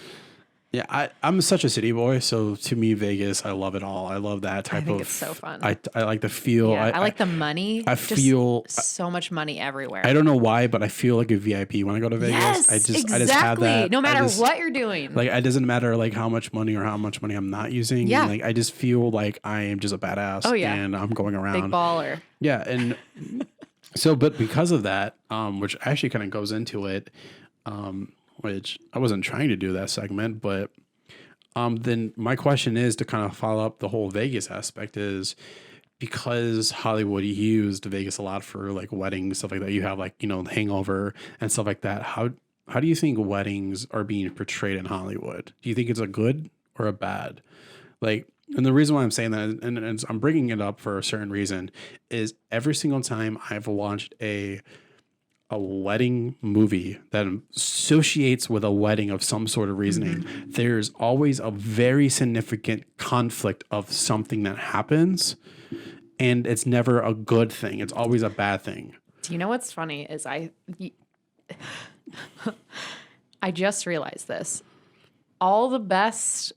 Yeah, I'm such a city boy, so to me, Vegas, I love it all. I love that type of. I think it's so fun. I like the feel. Yeah, I like the money. I feel so much money everywhere. I don't know why, but I feel like a VIP when I go to Vegas. Yes, I just have exactly. that. No matter what you're doing. Like it doesn't matter like how much money or how much money I'm not using. Yeah. Like I just feel like I am just a badass. Oh, yeah. And I'm going around. Big baller. Yeah, and so but because of that, which actually kind of goes into it, which I wasn't trying to do that segment, but then my question is to kind of follow up the whole Vegas aspect is because Hollywood used Vegas a lot for like weddings, stuff like that. You have like, Hangover and stuff like that. How do you think weddings are being portrayed in Hollywood? Do you think it's a good or a bad? Like, and the reason why I'm saying that, and I'm bringing it up for a certain reason, is every single time I've watched a wedding movie that associates with a wedding of some sort of reasoning, there's always a very significant conflict of something that happens, and it's never a good thing. It's always a bad thing. Do you know what's funny is I just realized this. All the best,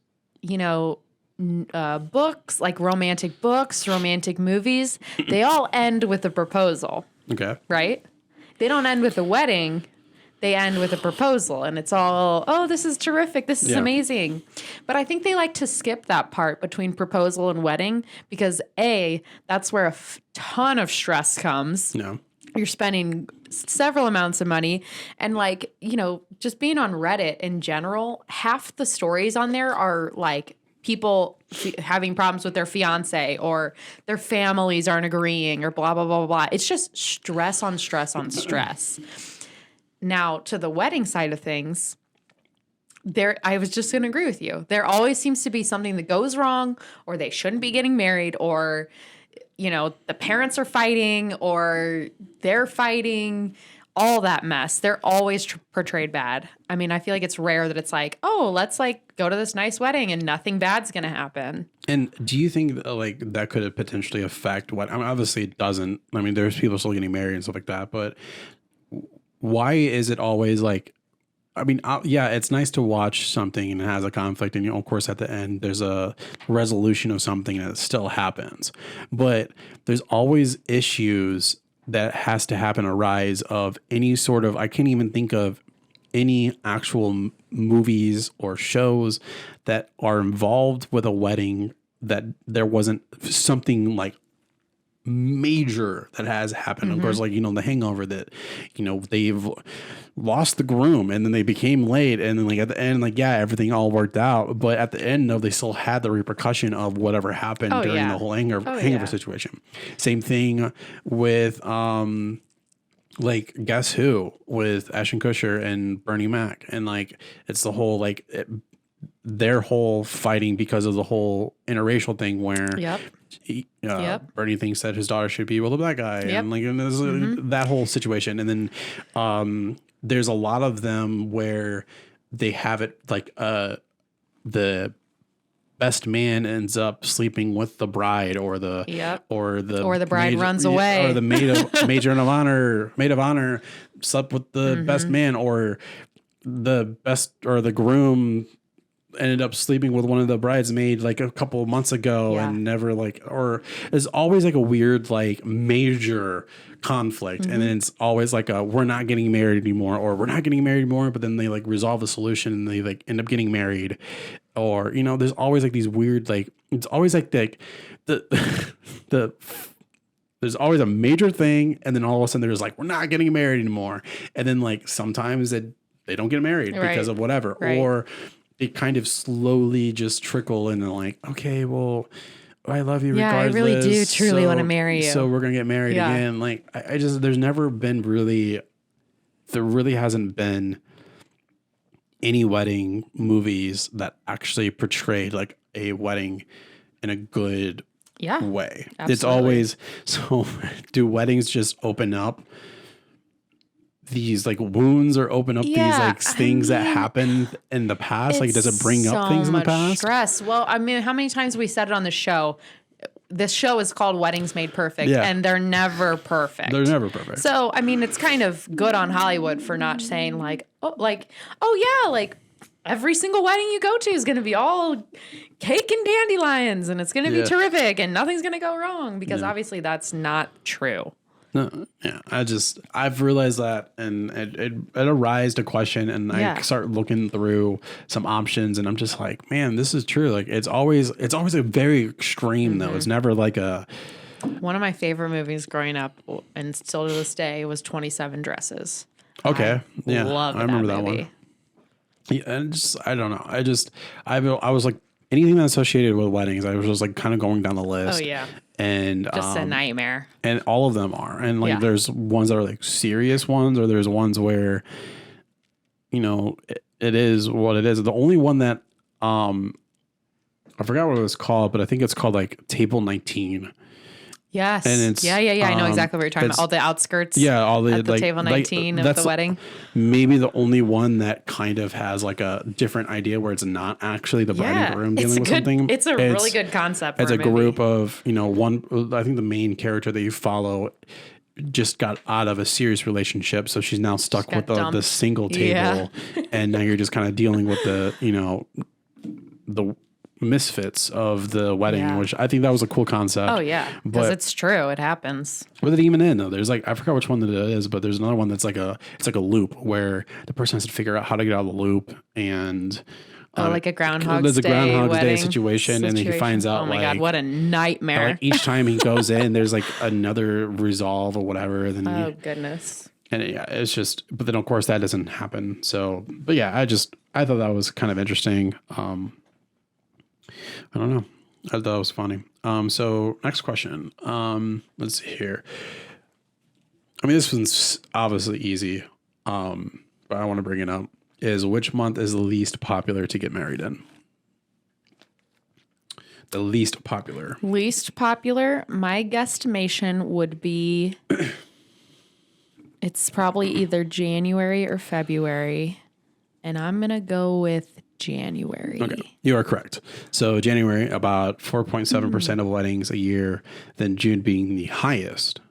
books, like romantic books, romantic movies, they all end with a proposal, Okay. right? They don't end with a wedding. They end with a proposal, and it's all, oh, this is terrific. This is amazing. But I think they like to skip that part between proposal and wedding because that's where a ton of stress comes. No. You're spending several amounts of money. And just being on Reddit in general, half the stories on there are like people having problems with their fiance or their families aren't agreeing or blah, blah, blah, blah, blah. It's just stress on stress on stress. Now, to the wedding side of things, I was just going to agree with you. There always seems to be something that goes wrong or they shouldn't be getting married or, the parents are fighting or they're fighting. all that mess, they're always portrayed bad. I mean, I feel like it's rare that it's like, oh, let's like go to this nice wedding and nothing bad's going to happen. And do you think that, like, that could potentially affect what, I mean, obviously it doesn't. I mean, there's people still getting married and stuff like that, but why is it always like, I mean, yeah, it's nice to watch something and it has a conflict, and of course at the end there's a resolution of something that still happens, but there's always issues that has to happen, arise of any sort of, I can't even think of any actual movies or shows that are involved with a wedding that there wasn't something like major that has happened. Of course, like, The Hangover, that, they've lost the groom and then they became late, and then like at the end, like, yeah, everything all worked out, but at the end, no, they still had the repercussion of whatever happened during the whole hangover situation. Same thing with like Guess Who with Ashton Kutcher and Bernie Mac, and like it's the whole like their whole fighting because of the whole interracial thing where Bernie thinks that his daughter should be with a black guy, and like that whole situation. And then there's a lot of them where they have it like the best man ends up sleeping with the bride, or the bride runs away, or the maid of honor slept with the best man, or the groom ended up sleeping with one of the bridesmaids like a couple of months ago and never like, or there's always like a weird like major conflict, and then it's always like we're not getting married anymore, or we're not getting married anymore, but then they like resolve the solution and they like end up getting married, or there's always like these weird, like, it's always like the there's always a major thing, and then all of a sudden there's like, we're not getting married anymore, and then like sometimes they don't get married because of whatever, or they kind of slowly just trickle into like, okay, well, I love you regardless. I really do truly want to marry you. So we're going to get married again. Like, I just, there's never been really, there really hasn't been any wedding movies that actually portrayed like a wedding in a good way. Absolutely. It's always, so do weddings just open up these like wounds, or open up these like things that happened in the past? Like, does it bring up things in the past? Stress. Well, I mean, how many times we said it on the show? This show is called Weddings Made Perfect, and they're never perfect. They're never perfect. So, I mean, it's kind of good on Hollywood for not saying like, like every single wedding you go to is going to be all cake and dandelions, and it's going to be terrific, and nothing's going to go wrong, because obviously that's not true. No, yeah, I've realized that, and it arised a question, and I start looking through some options, and I'm just like, man, this is true. Like, it's always a very extreme though. It's never like a. One of my favorite movies growing up, and still to this day, was 27 Dresses. Okay, I remember that one. Yeah, and I don't know. I was like, anything that's associated with weddings, I was just like kind of going down the list. Oh yeah. And just a nightmare. And all of them are. And like there's ones that are like serious ones, or there's ones where it is what it is. The only one that I forgot what it was called, but I think it's called like Table 19. Yes. And it's I know exactly what you're talking about. All the outskirts. Yeah, all the at the like table 19 like, of the wedding. Maybe the only one that kind of has like a different idea, where it's not actually the bride and groom dealing with something. It's a really good concept. It's a group of one. I think the main character that you follow just got out of a serious relationship, so she's now stuck with the single table, and now you're just kind of dealing with the misfits of the wedding, which I think that was a cool concept. Oh yeah, because it's true, it happens. With it even in though, there's like, I forgot which one that it is, but there's another one that's like a loop where the person has to figure out how to get out of the loop, and like a Groundhog Day. There's a Groundhog Day situation, and then he finds out. Oh my god, what a nightmare! Like each time he goes in, there's like another resolve or whatever. Then goodness. And it's just, but then of course that doesn't happen. So, but yeah, I thought that was kind of interesting. I don't know. I thought that was funny. So next question. Let's see here. I mean, this one's obviously easy. But I want to bring it up. Is which month is the least popular to get married in? The least popular. Least popular. My guesstimation would be. It's probably either January or February, and I'm going to go with January. Okay, you are correct. So January, about 4.7% of weddings a year, then June being the highest.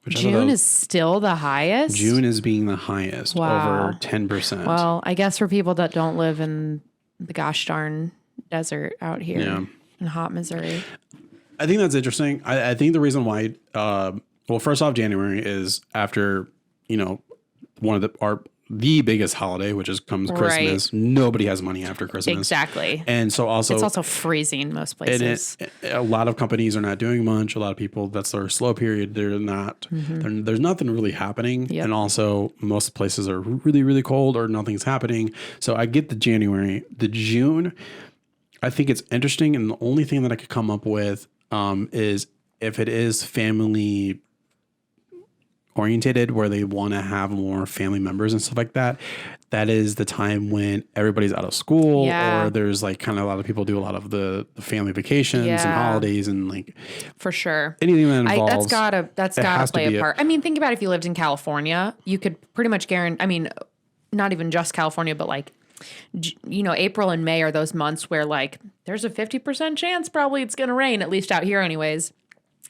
June is still the highest? June is being the highest, Wow. over 10%. Well, I guess for people that don't live in the gosh darn desert out here in hot Missouri. I think that's interesting. I think the reason why, well, first off, January is after, one of the biggest holiday, which comes Christmas. Nobody has money after Christmas. Exactly. And so also, it's also freezing most places. And a lot of companies are not doing much. A lot of people, that's their slow period. They're not, there's nothing really happening. Yep. And also most places are really, really cold or nothing's happening. So I get the January. The June, I think it's interesting. And the only thing that I could come up with is if it is family orientated, where they want to have more family members and stuff like that. That is the time when everybody's out of school, or there's like kind of a lot of people do a lot of the family vacations and holidays, and like for sure anything that involves that's gotta play a part. I mean, think about if you lived in California, you could pretty much guarantee. I mean, not even just California, but like, April and May are those months where like there's a 50% chance probably it's gonna rain, at least out here, anyways.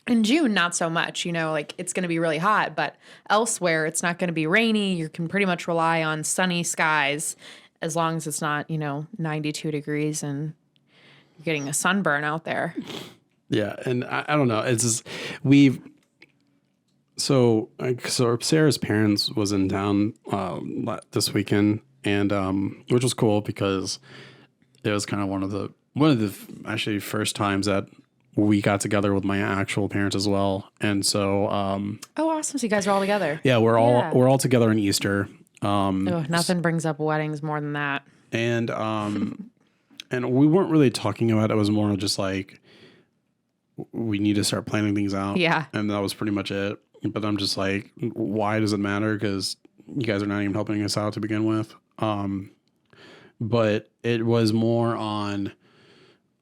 In June, not so much, like it's going to be really hot, but elsewhere it's not going to be rainy. You can pretty much rely on sunny skies as long as it's not, 92 degrees and you're getting a sunburn out there. Yeah. And I don't know. It's just, so Sarah's parents was in town this weekend, and which was cool because it was kind of one of the actually first times that we got together with my actual parents as well. And so oh, awesome. So you guys are all together. Yeah, we're all together on Easter. Nothing brings up weddings more than that. And and we weren't really talking about it. It was more just like we need to start planning things out. Yeah. And that was pretty much it. But I'm just like, why does it matter? Because you guys are not even helping us out to begin with. But it was more on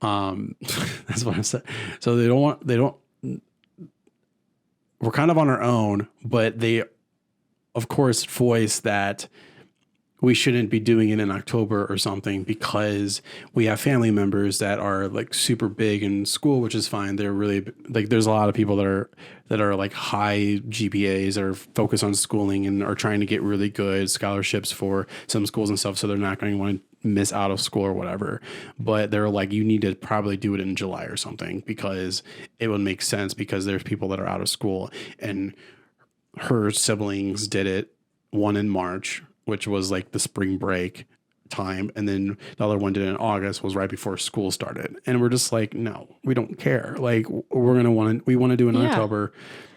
that's what I said. So we're kind of on our own, but they of course voice that we shouldn't be doing it in October or something because we have family members that are like super big in school, which is fine. They're really like, there's a lot of people that are like high GPAs or focus on schooling and are trying to get really good scholarships for some schools and stuff. So they're not going to want to miss out of school or whatever, but they're like, you need to probably do it in July or something because it would make sense because there's people that are out of school. And her siblings did it, one in March, which was like the spring break time. And then the other one did it in August, was right before school started. And we're just like, no, we don't care. Like we want to do it in October.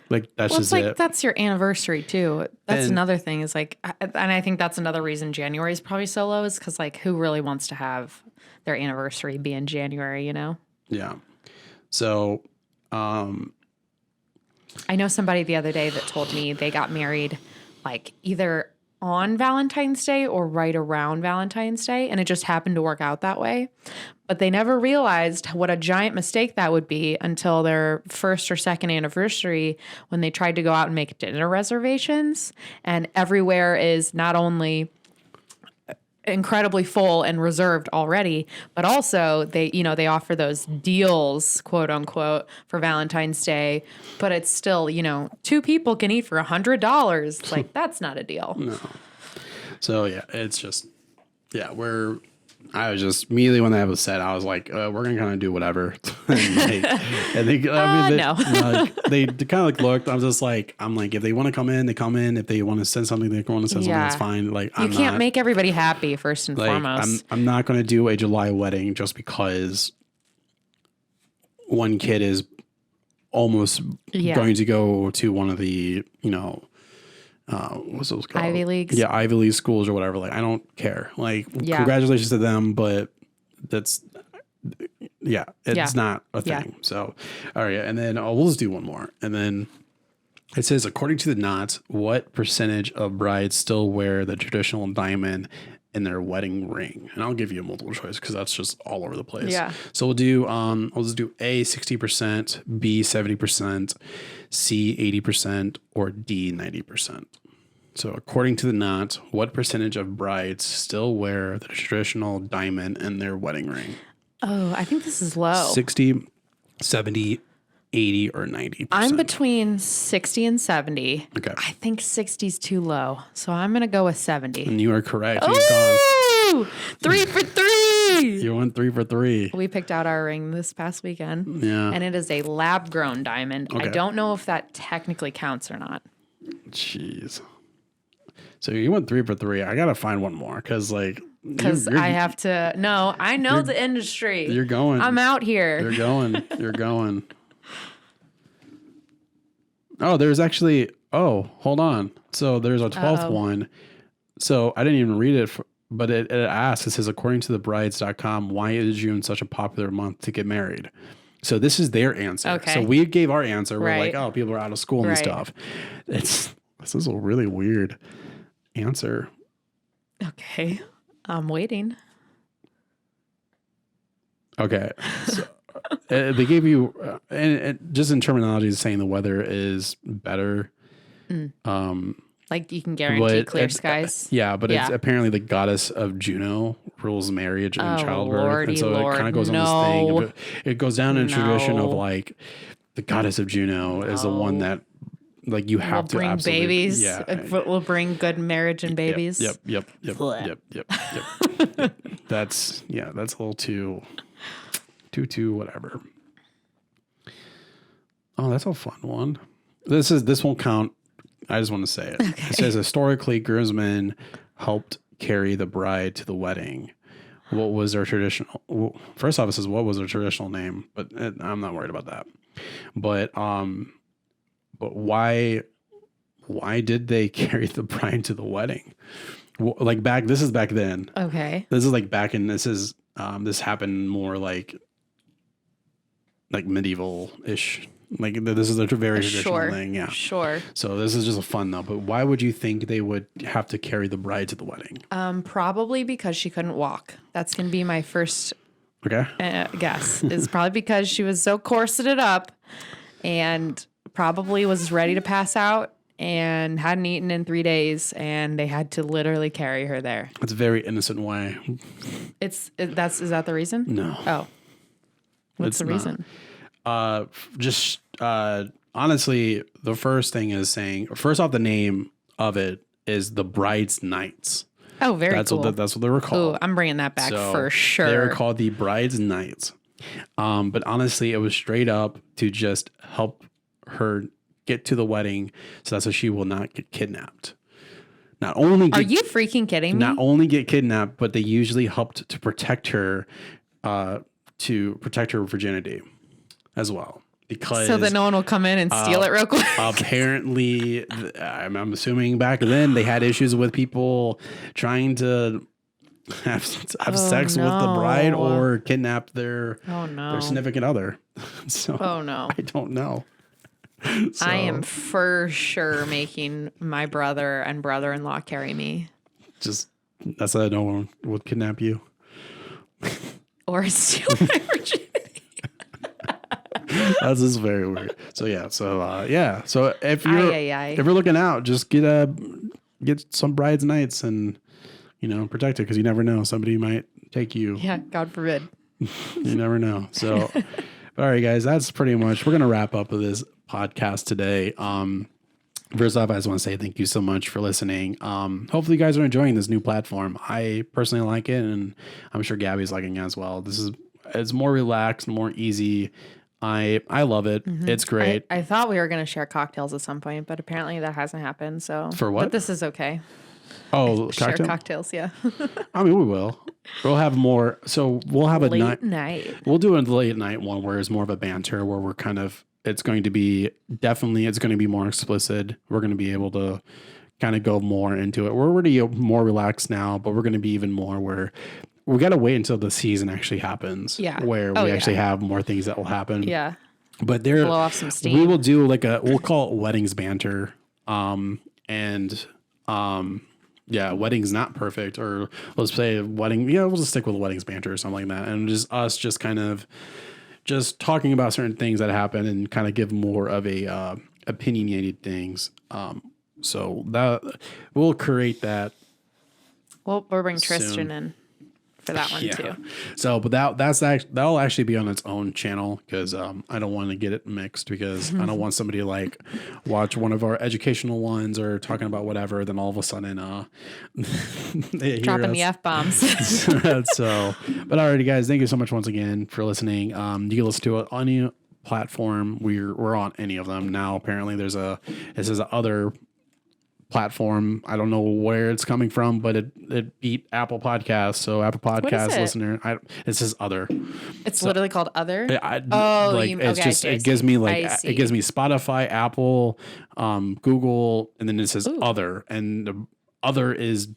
Like that's just like, it. that's your anniversary too. That's another thing is like, and I think that's another reason January is probably so low is because like who really wants to have their anniversary be in January, Yeah. So, I know somebody the other day that told me they got married like either on Valentine's Day or right around Valentine's Day, and it just happened to work out that way. But they never realized what a giant mistake that would be until their first or second anniversary when they tried to go out and make dinner reservations. And everywhere is not only incredibly full and reserved already, but also they offer those deals, quote unquote, for Valentine's Day, but it's still, two people can eat for $100. Like that's not a deal. No. So yeah, it's just, I was just immediately when that was said, I was like, we're going to kind of do whatever. and they kind of like looked, I'm like, if they want to come in, they come in. If they want to send something, they want to send something, that's fine. Like, you can't make everybody happy first and foremost. I'm not going to do a July wedding just because one kid is almost going to go to one of the, what's those called? Ivy Leagues. Yeah, Ivy League schools or whatever. Like, I don't care. Like, congratulations to them, but it's not a thing. So, all right. And then we'll just do one more. And then it says, according to the Knot, what percentage of brides still wear the traditional diamond in their wedding ring? And I'll give you a multiple choice because that's just all over the place. Yeah. So we'll do, we'll just do A, 60%, B, 70%, C, 80%, or D, 90%. So according to the knot, what percentage of brides still wear the traditional diamond in their wedding ring? Oh, I think this is low. 60, 70, 80, or 90%? I'm between 60 and 70. Okay. I think 60 is too low. So I'm going to go with 70. And you are correct. You've gone. Ooh, 3 for 3. You went 3 for 3. We picked out our ring this past weekend. Yeah. And it is a lab grown diamond. Okay. I don't know if that technically counts or not. Jeez. So you went 3 for 3. I got to find one more because Because I have to. No, I know the industry. You're going. I'm out here. You're going. You're going. Oh, there's actually. Oh, hold on. So there's a 12th one. So I didn't even read it, but it asks. It says, according to thebrides.com, why is June such a popular month to get married? So this is their answer. Okay. So we gave our answer. We're Right. like, oh, people are out of school and Right. stuff. This is a really weird answer. Okay. I'm waiting. Okay. So, they gave you, and just in terminology, saying the weather is better. Like you can guarantee clear skies. Yeah, but it's Yeah. apparently the goddess of Juno rules marriage and childbirth. Lordy and so it kind of goes on this thing. It goes down in tradition of like the goddess of Juno is the one that like you have to bring absolutely babies. Yeah. It will bring good marriage and babies. Yep. That's a little too whatever. Oh, that's a fun one. This won't count. I just want to say it. Okay. It says historically groomsmen helped carry the bride to the wedding. What was their traditional? Well, first off, it says what was their traditional name, but I'm not worried about that. But why did they carry the bride to the wedding? Well, like this is back then. Okay. This is like back in this happened more like medieval-ish. Like this is a very traditional thing. Yeah. Sure. So this is just a fun though. But why would you think they would have to carry the bride to the wedding? Probably because she couldn't walk. That's going to be my first Okay. guess. Is probably because she was so corseted up and probably was ready to pass out and hadn't eaten in 3 days, and they had to literally carry her there. It's a very innocent way. Is that the reason? No. Oh. What's the reason? Honestly, the first thing is saying, first off, the name of it is the Bride's Knights. Oh, very cool. That's what they were called. Ooh, I'm bringing that back for sure. They were called the Bride's Knights. But honestly, it was straight up to just help her get to the wedding so that so she will not get kidnapped. Are you freaking kidding me? Not only get kidnapped, but they usually helped to protect her virginity as well. Because so that no one will come in and steal it real quick. Apparently, I'm assuming back then they had issues with people trying to have sex with the bride or kidnap their significant other. So I don't know. So, I am for sure making my brother and brother-in-law carry me. That's why no one would kidnap you. Or steal my virginity. That's just very weird. So yeah. So if you're looking out, just get some bride's nights and protect it because you never know, somebody might take you. Yeah, God forbid. You never know. So, all right, guys, that's pretty much. We're gonna wrap up with this podcast today. First off, I just want to say thank you so much for listening. Hopefully, you guys are enjoying this new platform. I personally like it, and I'm sure Gabby's liking it as well. It's more relaxed, more easy. I love it. Mm-hmm. It's great. I thought we were going to share cocktails at some point, but apparently that hasn't happened. So for what? But this is okay. Oh, share cocktails. Yeah. I mean, we will. We'll have more. So we'll have a late night. We'll do a late night one where it's more of a banter where we're kind of. It's going to be more explicit. We're going to be able to kind of go more into it. We're already more relaxed now, but we're going to be even more where. We got to wait until the season actually happens. Yeah. Where we actually have more things that will happen. Yeah. But blow off some steam. We will do we'll call it weddings banter. Weddings not perfect, or let's say wedding. Yeah, we'll just stick with weddings banter or something like that. And just us just kind of just talking about certain things that happen and kind of give more of a opinionated things. So that we'll create that. Well, we'll bring Tristan Soon. in for that one too. So, but that'll actually be on its own channel because I don't want to get it mixed because I don't want somebody to like watch one of our educational ones or talking about whatever. Then all of a sudden, they hear Dropping the us. F-bombs. So, but alrighty, guys, thank you so much once again for listening. You can listen to it on any platform. We're on any of them now. Apparently, this is other platform. I don't know where it's coming from, but it beat Apple Podcasts. So Apple Podcast listener, it says other. It's literally called Other. It gives me it gives me Spotify, Apple, Google, and then it says other, and the other is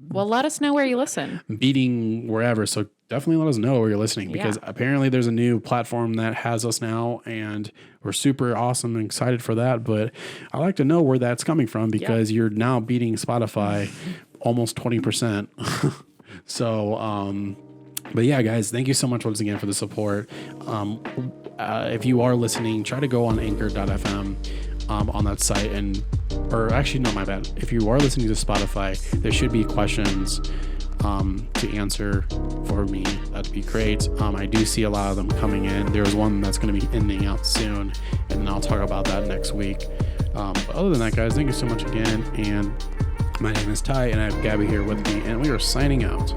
Well, let us know where you listen. beating wherever. So definitely let us know where you're listening because apparently there's a new platform that has us now, and we're super awesome and excited for that. But I like to know where that's coming from because you're now beating Spotify almost 20%. So, but yeah, guys, thank you so much once again for the support. If you are listening, try to go on anchor.fm on that site or actually, no, my bad. If you are listening to Spotify, there should be questions to answer for me. That'd be great. I do see a lot of them coming in. There's one that's going to be ending out soon, and then I'll talk about that next week. But other than that, guys, thank you so much again. And my name is Ty, and I have Gabby here with me, and we are signing out.